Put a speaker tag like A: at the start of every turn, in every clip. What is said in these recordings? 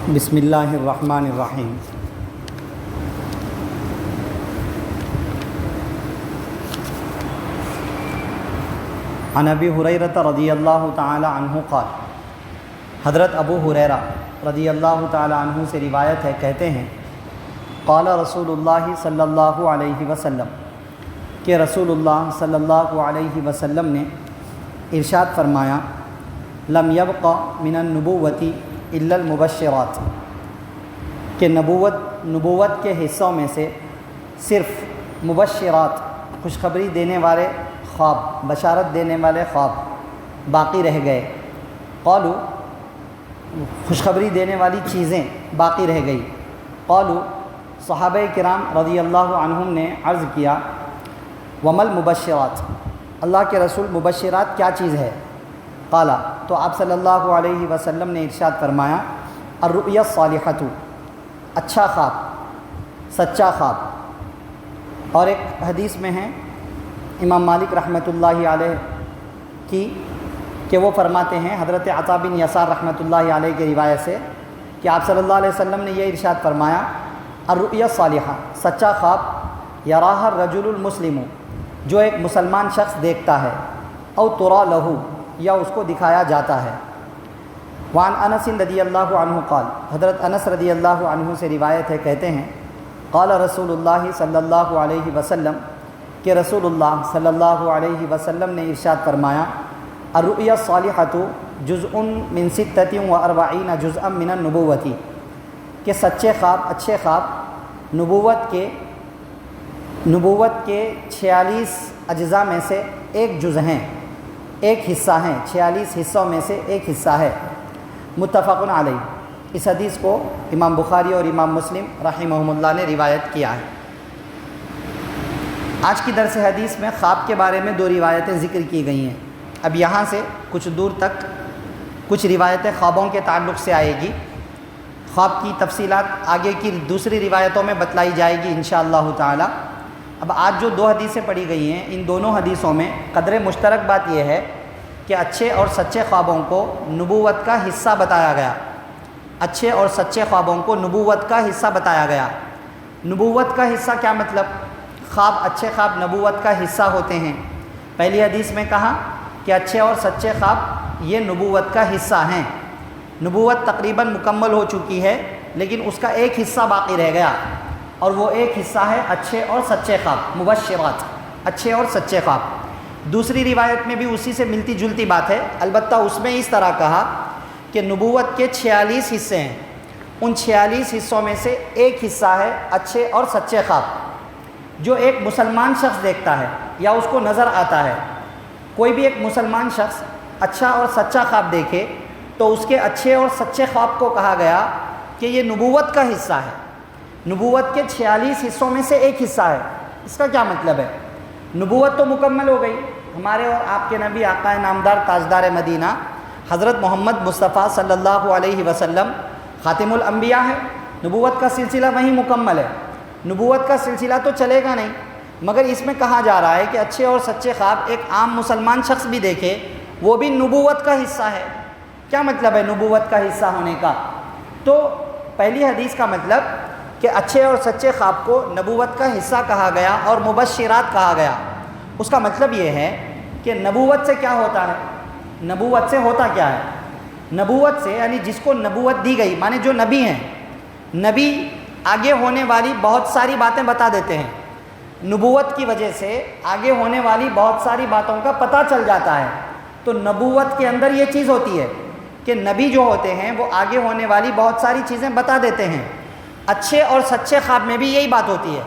A: بسم اللہ الرحمن الرحیم۔ عن ابی ہریرہ رضی اللہ تعالی عنہ قال، حضرت ابو ہریرہ رضی اللہ تعالی عنہ سے روایت ہے، کہتے ہیں قال رسول اللہ صلی اللہ علیہ وسلم، کہ رسول اللہ صلی اللہ علیہ وسلم نے ارشاد فرمایا، لم یبق من النبوۃ الا المبشرات، کہ نبوت کے حصوں میں سے صرف مبشرات، خوشخبری دینے والے خواب، بشارت دینے والے خواب باقی رہ گئے۔ قالوا، خوشخبری دینے والی چیزیں باقی رہ گئی۔ قالوا، صحابہ کرام رضی اللہ عنہم نے عرض کیا، وما المبشرات، اللہ کے رسول مبشرات کیا چیز ہے؟ قال، تو آپ صلی اللہ علیہ وسلم نے ارشاد فرمایا، الرؤیا الصالحۃ، اچھا خواب، سچا خواب۔ اور ایک حدیث میں ہے امام مالک رحمۃ اللہ علیہ کی، کہ وہ فرماتے ہیں حضرت عطا بن یسار رحمۃ اللہ علیہ کی روایت سے، کہ آپ صلی اللہ علیہ وسلم نے یہ ارشاد فرمایا، الرؤیا الصالحہ، سچا خواب، یراہ الرجل المسلم، جو ایک مسلمان شخص دیکھتا ہے، او ترا لہو، یا اس کو دکھایا جاتا ہے۔ وعن انس رضی اللہ عنہ قال، حضرت انس رضی اللہ عنہ سے روایت ہے، کہتے ہیں قال رسول اللہ صلی اللہ علیہ وسلم، کہ رسول اللہ صلی اللہ علیہ وسلم نے ارشاد فرمایا، الرؤیا الصالحۃ جزء من 46 جزءا من النبوۃ، کہ سچے خواب، اچھے خواب نبوت کے 46 اجزاء میں سے ایک جز ہیں، ایک حصہ ہیں، 46 حصوں میں سے ایک حصہ ہے۔ متفق علیہ، اس حدیث کو امام بخاری اور امام مسلم رحمہم اللہ نے روایت کیا ہے۔ آج کی درس حدیث میں خواب کے بارے میں 2 روایتیں ذکر کی گئی ہیں۔ اب یہاں سے کچھ دور تک کچھ روایتیں خوابوں کے تعلق سے آئے گی۔ خواب کی تفصیلات آگے کی دوسری روایتوں میں بتلائی جائے گی انشاءاللہ تعالی۔ اب آج جو 2 حدیثیں پڑھی گئی ہیں، ان دونوں حدیثوں میں قدر مشترک بات یہ ہے کہ اچھے اور سچے خوابوں کو نبوت کا حصہ بتایا گیا۔ اچھے اور سچے خوابوں کو نبوت کا حصہ بتایا گیا۔ نبوت کا حصہ کیا مطلب؟ خواب، اچھے خواب نبوت کا حصہ ہوتے ہیں۔ پہلی حدیث میں کہا کہ اچھے اور سچے خواب یہ نبوت کا حصہ ہیں۔ نبوت تقریباً مکمل ہو چکی ہے، لیکن اس کا ایک حصہ باقی رہ گیا، اور وہ ایک حصہ ہے اچھے اور سچے خواب، مبشرات، اچھے اور سچے خواب۔ دوسری روایت میں بھی اسی سے ملتی جلتی بات ہے، البتہ اس میں اس طرح کہا کہ نبوت کے 46 حصے ہیں، ان 46 حصوں میں سے ایک حصہ ہے اچھے اور سچے خواب، جو ایک مسلمان شخص دیکھتا ہے یا اس کو نظر آتا ہے۔ کوئی بھی ایک مسلمان شخص اچھا اور سچا خواب دیکھے تو اس کے اچھے اور سچے خواب کو کہا گیا کہ یہ نبوت کا حصہ ہے، نبوت کے 46 حصوں میں سے ایک حصہ ہے۔ اس کا کیا مطلب ہے؟ نبوت تو مکمل ہو گئی، ہمارے اور آپ کے نبی آقا نامدار تاجدار مدینہ حضرت محمد مصطفیٰ صلی اللہ علیہ وسلم خاتم الانبیاء ہے، نبوت کا سلسلہ وہیں مکمل ہے، نبوت کا سلسلہ تو چلے گا نہیں، مگر اس میں کہا جا رہا ہے کہ اچھے اور سچے خواب ایک عام مسلمان شخص بھی دیکھے، وہ بھی نبوت کا حصہ ہے۔ کیا مطلب ہے نبوت کا حصہ ہونے کا؟ تو پہلی حدیث کا مطلب کہ اچھے اور سچے خواب کو نبوت کا حصہ کہا گیا اور مبشرات کہا گیا، اس کا مطلب یہ ہے کہ نبوت سے کیا ہوتا ہے؟ نبوت سے ہوتا کیا ہے؟ نبوت سے یعنی جس کو نبوت دی گئی، مانے جو نبی ہیں، نبی آگے ہونے والی بہت ساری باتیں بتا دیتے ہیں۔ نبوت کی وجہ سے آگے ہونے والی بہت ساری باتوں کا پتہ چل جاتا ہے۔ تو نبوت کے اندر یہ چیز ہوتی ہے کہ نبی جو ہوتے ہیں وہ آگے ہونے والی بہت ساری چیزیں بتا دیتے ہیں۔ اچھے اور سچے خواب میں بھی یہی بات ہوتی ہے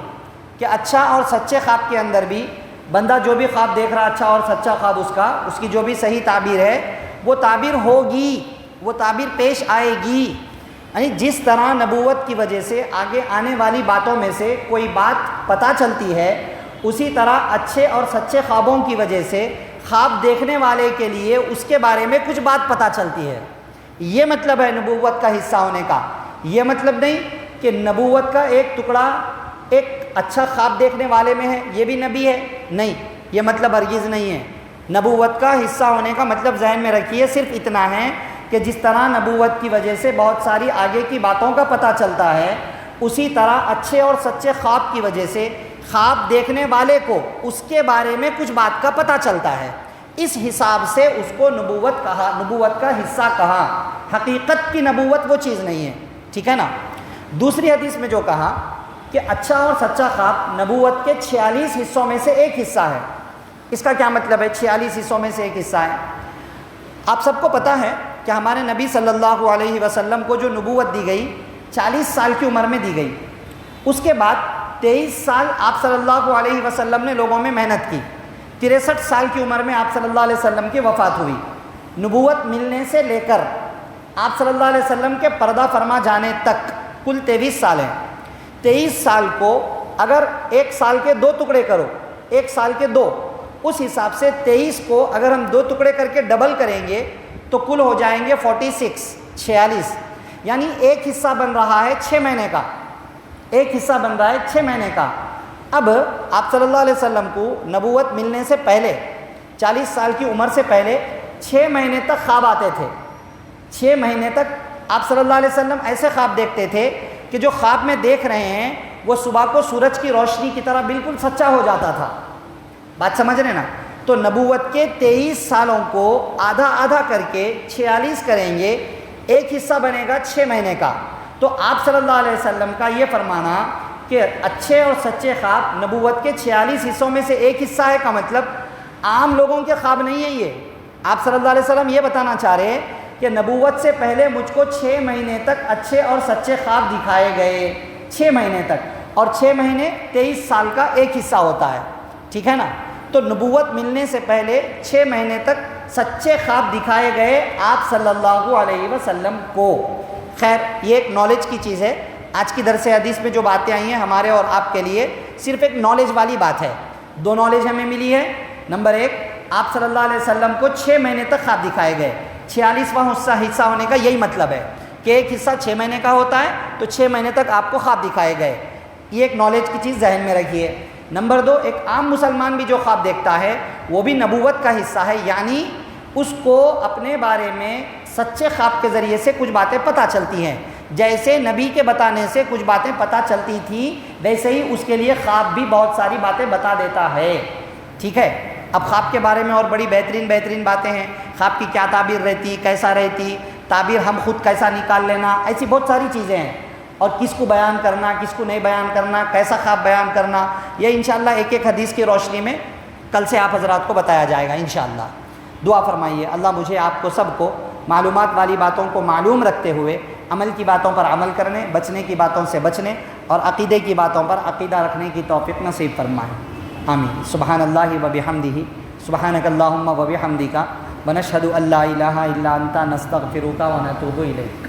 A: کہ اچھا اور سچے خواب کے اندر بھی بندہ جو بھی خواب دیکھ رہا، اچھا اور سچا خواب اس کی جو بھی صحیح تعبیر ہے، وہ تعبیر ہوگی، وہ تعبیر پیش آئے گی۔ یعنی جس طرح نبوت کی وجہ سے آگے آنے والی باتوں میں سے کوئی بات پتہ چلتی ہے، اسی طرح اچھے اور سچے خوابوں کی وجہ سے خواب دیکھنے والے کے لیے اس کے بارے میں کچھ بات پتہ چلتی ہے۔ یہ مطلب ہے نبوت کا حصہ ہونے کا۔ یہ مطلب نہیں کہ نبوت کا ایک ٹکڑا ایک اچھا خواب دیکھنے والے میں ہے، یہ بھی نبی ہے، نہیں، یہ مطلب ہرگز نہیں ہے۔ نبوت کا حصہ ہونے کا مطلب ذہن میں رکھیے، صرف اتنا ہے کہ جس طرح نبوت کی وجہ سے بہت ساری آگے کی باتوں کا پتہ چلتا ہے، اسی طرح اچھے اور سچے خواب کی وجہ سے خواب دیکھنے والے کو اس کے بارے میں کچھ بات کا پتہ چلتا ہے۔ اس حساب سے اس کو نبوت کہا، نبوت کا حصہ کہا۔ حقیقت کی نبوت وہ چیز نہیں ہے، ٹھیک ہے نا۔ دوسری حدیث میں جو کہا کہ اچھا اور سچا خواب نبوت کے 46 حصوں میں سے ایک حصہ ہے۔ اس کا کیا مطلب ہے 46 حصوں میں سے ایک حصہ ہے؟ آپ سب کو پتہ ہے کہ ہمارے نبی صلی اللہ علیہ وسلم کو جو نبوت دی گئی 40 سال کی عمر میں دی گئی، اس کے بعد 23 سال آپ صلی اللہ علیہ وسلم نے لوگوں میں محنت کی، 63 سال کی عمر میں آپ صلی اللہ علیہ وسلم کی وفات ہوئی۔ نبوت ملنے سے لے کر آپ صلی اللہ علیہ وسلم کے پردہ فرما جانے تک کل 23 سال ہیں۔ 23 سال کو اگر ایک سال کے 2 ٹکڑے کرو، ایک سال کے 2، اس حساب سے 23 کو اگر ہم 2 ٹکڑے کر کے ڈبل کریں گے تو کل ہو جائیں گے 46، یعنی ایک حصہ بن رہا ہے 6 مہینے کا، ایک حصہ بن رہا ہے 6 مہینے کا۔ اب آپ صلی اللہ علیہ وسلم کو نبوت ملنے سے پہلے 40 سال کی عمر سے پہلے 6 مہینے تک خواب آتے تھے۔ 6 مہینے تک آپ صلی اللہ علیہ وسلم ایسے خواب دیکھتے تھے کہ جو خواب میں دیکھ رہے ہیں وہ صبح کو سورج کی روشنی کی طرح بالکل سچا ہو جاتا تھا۔ بات سمجھ رہے نا؟ تو نبوت کے 23 سالوں کو آدھا آدھا کر کے 46 کریں گے، ایک حصہ بنے گا 6 مہینے کا۔ تو آپ صلی اللہ علیہ وسلم کا یہ فرمانا کہ اچھے اور سچے خواب نبوت کے 46 حصوں میں سے ایک حصہ ہے کا مطلب عام لوگوں کے خواب نہیں ہے۔ یہ آپ صلی اللہ علیہ وسلم یہ بتانا چاہ رہے ہیں کہ نبوت سے پہلے مجھ کو 6 مہینے تک اچھے اور سچے خواب دکھائے گئے، 6 مہینے تک، اور 6 مہینے 23 سال کا ایک حصہ ہوتا ہے، ٹھیک ہے نا۔ تو نبوت ملنے سے پہلے 6 مہینے تک سچے خواب دکھائے گئے آپ صلی اللہ علیہ وسلم کو۔ خیر یہ ایک نالج کی چیز ہے۔ آج کی درس حدیث میں جو باتیں آئی ہیں ہمارے اور آپ کے لیے صرف ایک نالج والی بات ہے۔ 2 نالج ہمیں ملی ہے۔ نمبر 1، آپ صلی اللہ علیہ وسلم کو 6 مہینے تک خواب دکھائے گئے۔ 46واں حصہ ہونے کا یہی مطلب ہے کہ ایک حصہ 6 مہینے کا ہوتا ہے، تو 6 مہینے تک آپ کو خواب دکھائے گئے۔ یہ ایک نالج کی چیز ذہن میں رکھیے۔ نمبر 2، ایک عام مسلمان بھی جو خواب دیکھتا ہے وہ بھی نبوت کا حصہ ہے، یعنی اس کو اپنے بارے میں سچے خواب کے ذریعے سے کچھ باتیں پتہ چلتی ہیں۔ جیسے نبی کے بتانے سے کچھ باتیں پتہ چلتی تھیں، ویسے ہی اس کے لیے خواب بھی بہت ساری باتیں بتا دیتا ہے، ٹھیک ہے۔ اب خواب کے بارے میں اور بڑی بہترین باتیں ہیں۔ خواب کی کیا تعبیر رہتی، کیسا رہتی، تعبیر ہم خود کیسا نکال لینا، ایسی بہت ساری چیزیں ہیں، اور کس کو بیان کرنا، کس کو نہیں بیان کرنا، کیسا خواب بیان کرنا، یہ انشاءاللہ ایک ایک حدیث کی روشنی میں کل سے آپ حضرات کو بتایا جائے گا انشاءاللہ۔ دعا فرمائیے اللہ مجھے آپ کو سب کو معلومات والی باتوں کو معلوم رکھتے ہوئے عمل کی باتوں پر عمل کرنے، بچنے کی باتوں سے بچنے، اور عقیدے کی باتوں پر عقیدہ رکھنے کی توفیق نصیب فرمائے، آمین۔ سبحان اللہ و بحمدہ، سبحانک اللہم و بحمدک، ونشہد ان لا الہ الا انت، نستغفرک و نتوب الیک۔